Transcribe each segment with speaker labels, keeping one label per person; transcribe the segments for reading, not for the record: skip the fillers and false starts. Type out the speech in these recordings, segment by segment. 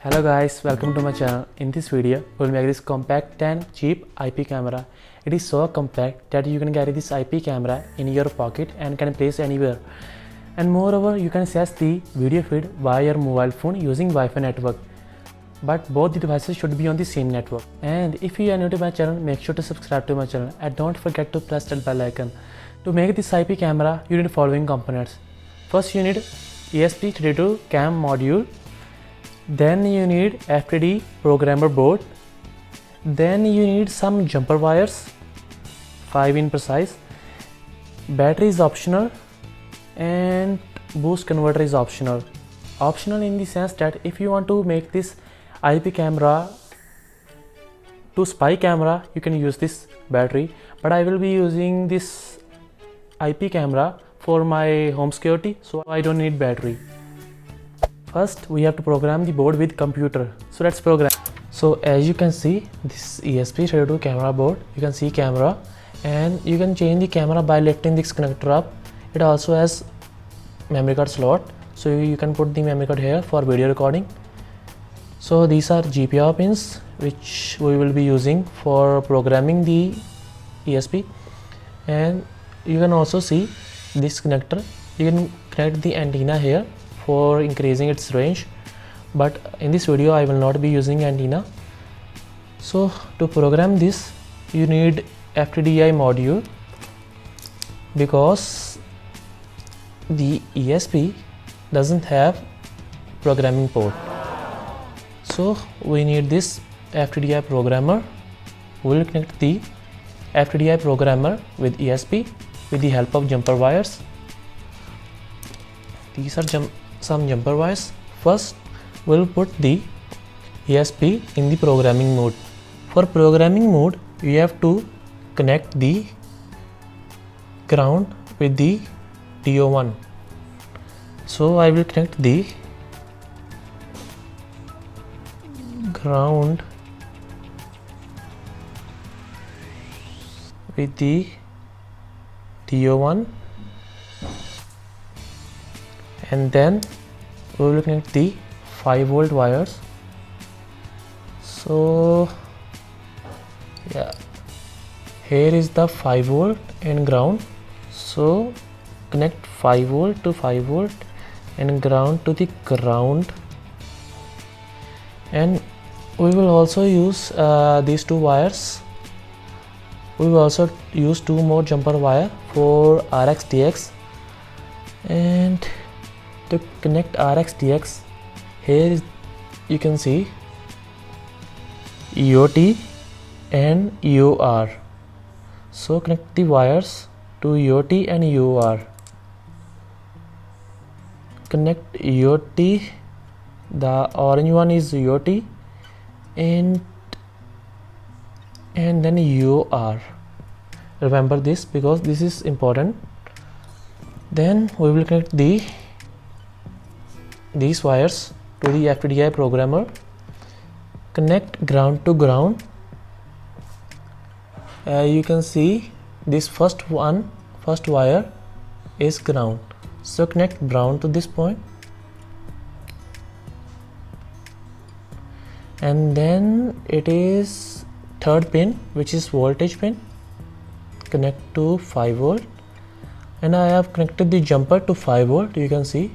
Speaker 1: Hello guys, welcome to my channel. In this video, we'll make this compact and cheap IP camera. It is so compact that you can carry this IP camera in your pocket and can place anywhere. And moreover, you can access the video feed via your mobile phone using Wi-Fi network. But both the devices should be on the same network. And if you are new to my channel, make sure to subscribe to my channel and don't forget to press that bell icon. To make this IP camera, you need the following components. First, you need ESP32 cam module. Then you need FTD programmer board. Then you need some jumper wires, 5 in precise. Battery is optional and boost converter is optional. Optional in the sense that if you want to make this IP camera to spy camera, you can use this battery, but I will be using this IP camera for my home security, so I don't need battery. First, we have to program the board with computer. So let's program. So as you can see, this ESP32 camera board, you can see camera, and you can change the camera by lifting this connector up. It also has memory card slot, so you can put the memory card here for video recording. So these are GPIO pins which we will be using for programming the ESP, and you can also see this connector. You can connect the antenna here for increasing its range, but in this video I will not be using antenna. So to program this, you need FTDI module because the ESP doesn't have programming port. So we need this FTDI programmer. We will connect the FTDI programmer with ESP with the help of jumper wires. These are some jumper wires. First, we'll put the ESP in the programming mode. For programming mode, you have to connect the ground with the TO1. So I will connect the ground with the TO1, and then we will connect the 5-volt wires. So yeah, here is the 5-volt and ground. So connect 5-volt to 5-volt and ground to the ground, and we will also use these two wires. We will also use 2 more jumper wire for RX TX, and to connect RX TX, here is, you can see EOT and EOR. So connect the wires to EOT and EOR. Connect EOT, the orange one is EOT, and then EOR. Remember this because this is important. Then we will connect these wires to the FTDI programmer. Connect ground to ground. You can see this first wire is ground. So connect ground to this point, and then it is third pin, which is voltage pin. Connect to 5-volt, and I have connected the jumper to 5-volt. You can see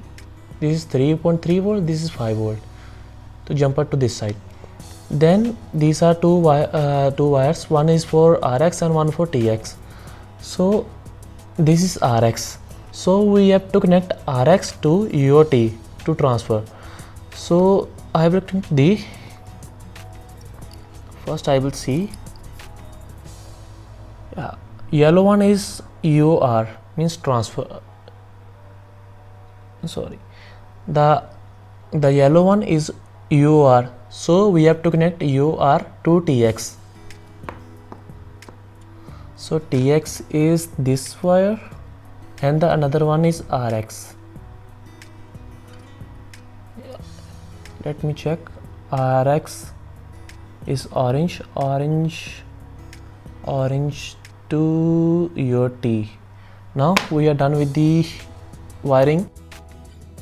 Speaker 1: this is 3.3 volt, this is 5 volt. To jumper to this side. Then these are two wires, one is for RX and one for TX. So this is RX, so we have to connect RX to EOT to transfer. So I will connect the first, I will see yellow one is EOR, means transfer. Sorry, the yellow one is EOR, so we have to connect EOR to TX. So TX is this wire, and the another one is RX. Let me check. RX is orange to EOT. Now we are done with the wiring.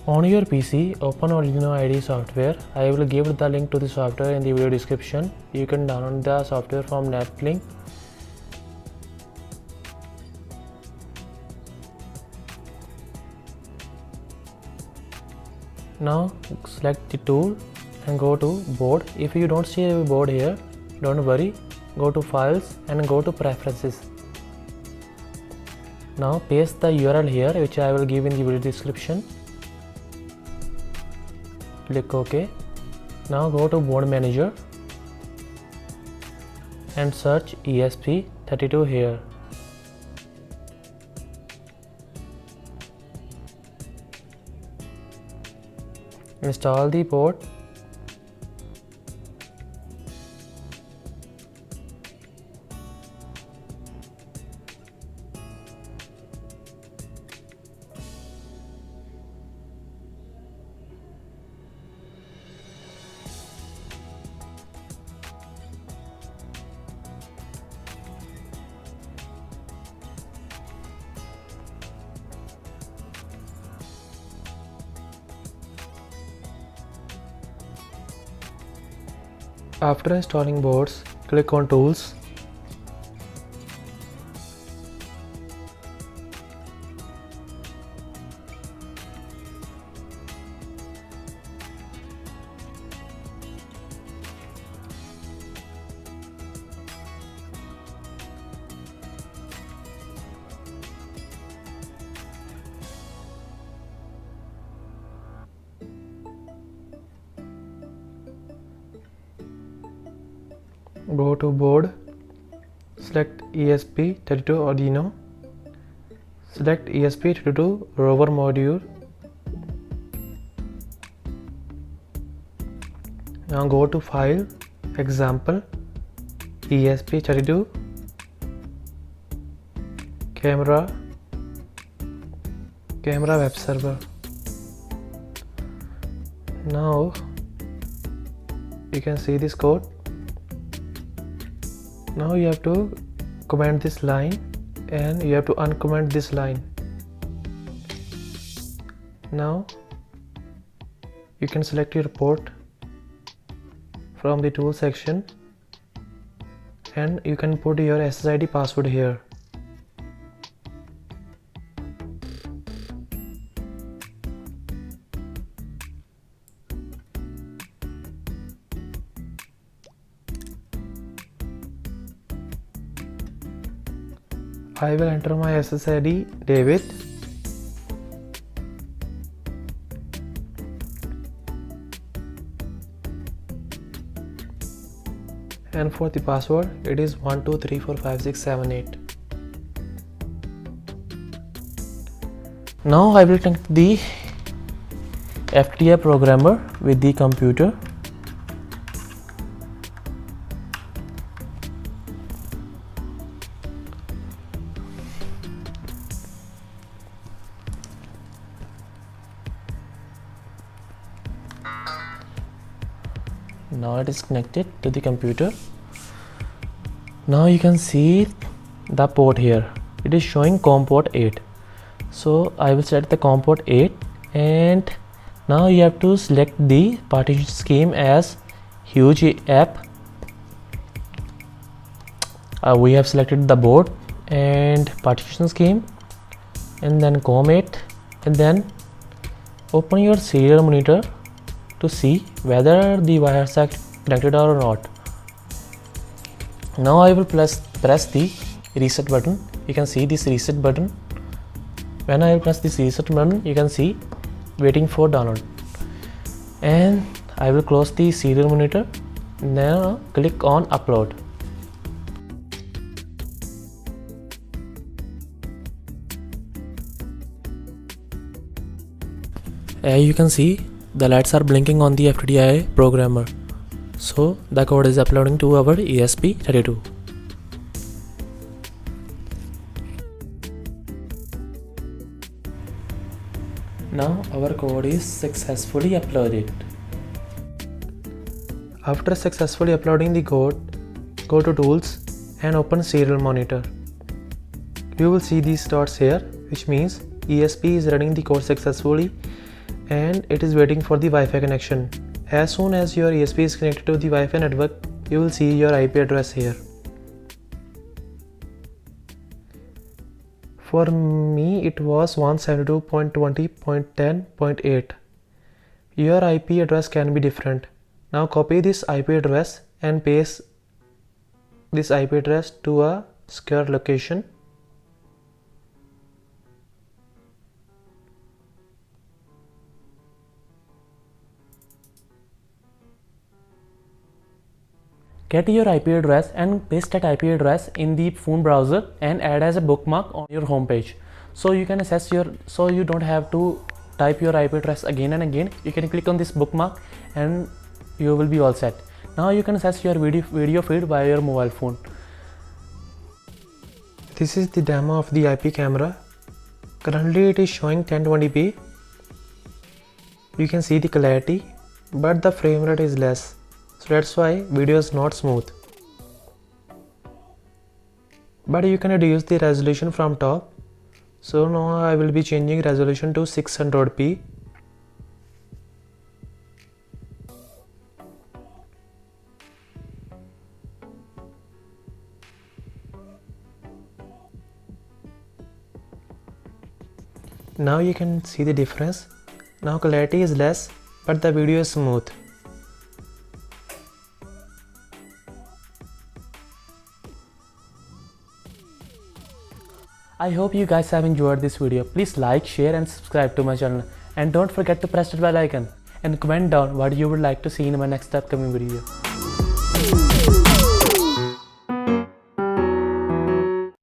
Speaker 1: On your PC, open Arduino IDE software. I will give the link to the software in the video description. You can download the software from NetLink. Now select the tool and go to board. If you don't see a board here, don't worry. Go to files and go to preferences. Now paste the URL here, which I will give in the video description. Click OK. Now go to board manager and search ESP32 here. Install the board. After installing boards, click on Tools. Go to board, select ESP32 Arduino, select ESP32 rover module. Now go to file, example, ESP32 camera web server. Now you can see this code. Now you have to comment this line and you have to uncomment this line. Now you can select your port from the tool section and you can put your SSID password here. I will enter my SSID David. And for the password, it is 12345678. Now I will connect the FTDI programmer with the computer. Now it is connected to the computer. Now you can see the port here. It is showing COM port 8. So I will select the COM port 8 and now you have to select the partition scheme as huge app. We have selected the board and partition scheme and then COM 8 and then open your serial monitor to see whether the wires are connected or not. Now I will press the reset button. You can see this reset button. When I will press this reset button, you can see waiting for download. And I will close the serial monitor. Now click on upload. As you can see, the lights are blinking on the FTDI programmer. So the code is uploading to our ESP32. Now our code is successfully uploaded. After successfully uploading the code, go to Tools and open Serial Monitor. You will see these dots here, which means ESP is running the code successfully and it is waiting for the Wi-Fi connection. As soon as your ESP is connected to the Wi-Fi network, you will see your IP address here. For me it was 172.20.10.8. Your IP address can be different. Now copy this IP address and paste this IP address to a secure location. Get your IP address and paste that IP address in the phone browser and add as a bookmark on your home page. So you can you don't have to type your IP address again and again. You can click on this bookmark and you will be all set. Now you can access your video feed via your mobile phone. This is the demo of the IP camera. Currently it is showing 1020p. You can see the clarity, but the frame rate is less. So that's why video is not smooth. But you can reduce the resolution from top. So now I will be changing resolution to 600p. Now you can see the difference. Now clarity is less, but the video is smooth. I hope you guys have enjoyed this video. Please like, share and subscribe to my channel. And don't forget to press the bell icon and comment down what you would like to see in my next upcoming video.